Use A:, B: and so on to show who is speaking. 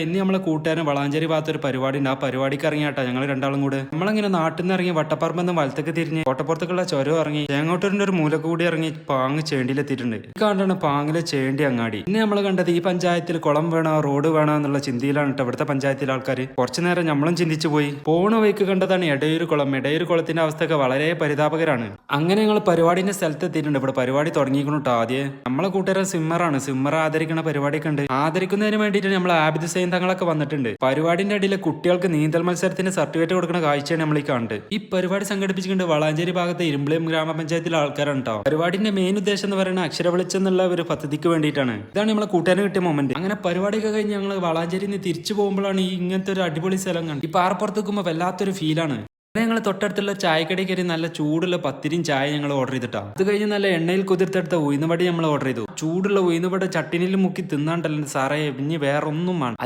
A: ഇനി നമ്മളെ കൂട്ടുകാരൻ വളാഞ്ചേരി ഭാഗത്തൊരു പരിപാടി ഉണ്ട്. ആ പരിപാടിക്ക് ഇറങ്ങിയാട്ടാ ഞങ്ങൾ രണ്ടാളും കൂടെ. നമ്മളിങ്ങനെ നാട്ടിൽ നിന്ന് ഇറങ്ങി വട്ടപ്പറമ്പെന്ന് വലത്തേക്ക് തിരിഞ്ഞ് കോട്ടപ്പുറത്തേക്കുള്ള ചുരം ഇറങ്ങി തേങ്ങോട്ടൂരിന്റെ ഒരു മൂലക്ക് കൂടി ഇറങ്ങി പാങ്ങ് ചേണ്ടിയിലെത്തിയിട്ടുണ്ട്. ഈ കണ്ടാണ് പാങ്ങിലെ ചേണ്ടി അങ്ങാടി. പിന്നെ നമ്മൾ കണ്ടത് ഈ പഞ്ചായത്തിൽ കുളം വേണോ റോഡ് വേണോ എന്നുള്ള ചിന്തയിലാണ് കേട്ടോ ഇവിടുത്തെ പഞ്ചായത്തിലെ ആൾക്കാർ. കുറച്ചു നേരം നമ്മളും ചിന്തിച്ചു പോയി. പോണ വഴിക്ക് കണ്ടതാണ് എടയൂര് കുളം. എടയൂര് കുളത്തിന്റെ അവസ്ഥയൊക്കെ വളരെ പരിതാപകരാണ്. അങ്ങനെ ഞങ്ങൾ പരിപാടിന്റെ സ്ഥലത്ത് എത്തിയിട്ടുണ്ട്. ഇവിടെ പരിപാടി തുടങ്ങിയിരിക്കുന്നു കേട്ടോ. ആദ്യം നമ്മളെ കൂട്ടുകാരൻ സിമ്മറാണ്. സിമ്മർ ആദരിക്കുന്ന പരിപാടിയൊക്കെ ഉണ്ട്. ആദരിക്കുന്നതിന് വേണ്ടിയിട്ട് നമ്മൾ ആബിദ് സൈൻ തങ്ങളൊക്കെ വന്നിട്ടുണ്ട്. പരിപാടിന്റെ അടിയിൽ കുട്ടികൾക്ക് നീന്തൽ മത്സരത്തിന് സർട്ടിഫിക്കറ്റ് കൊടുക്കുന്ന കാഴ്ചയാണ് നമ്മൾ ഈ കാണുന്നത്. ഈ പരിപാടി സംഘടിപ്പിച്ചിട്ടുണ്ട് വളാഞ്ചേരി ഭാഗത്തെ ഇരുമ്പിളിയം ഗ്രാമപഞ്ചായത്തിലെ ആൾക്കാരാണ് കേട്ടോ. പരിപാടിന്റെ മെയിൻ ഉദ്ദേശം എന്ന് പറയുന്നത് അക്ഷര വെളിച്ചെന്നുള്ള ഒരു പദ്ധതിക്ക് വേണ്ടിയിട്ടാണ്. ഇതാണ് നമ്മളെ കൂട്ടുകാരന് കിട്ടിയ മൊമെന്റ്. അങ്ങനെ പരിപാടിയൊക്കെ കഴിഞ്ഞ് ഞങ്ങൾ വളാഞ്ചേരിയിൽ നിന്ന് തിരിച്ചു പോകുമ്പോഴാണ് ഈ ഇങ്ങനത്തെ ഒരു അടിപൊളി സ്ഥലം കണ്ടത്. ഈ പാറപ്പുറത്ത് നിൽക്കുമ്പോൾ വല്ലാത്തൊരു ഫീലാണ്. ഞങ്ങൾ തൊട്ടടുത്തുള്ള ചായക്കടയിൽ കയറി നല്ല ചൂടുള്ള പത്തിരിയും ചായ ഞങ്ങൾ ഓർഡർ ചെയ്തിട്ടാ. അത് കഴിഞ്ഞ് നല്ല എണ്ണയിൽ കുതിർത്തെടുത്ത ഉഴുന്നുവടി നമ്മൾ ഓർഡർ ചെയ്തു. ചൂടുള്ള ഉഴുന്നുവട ചട്ടിനിൽ മുക്കി തിന്നാണ്ടല്ലോ സാറേ, ഇനി വേറൊന്നും വേണം.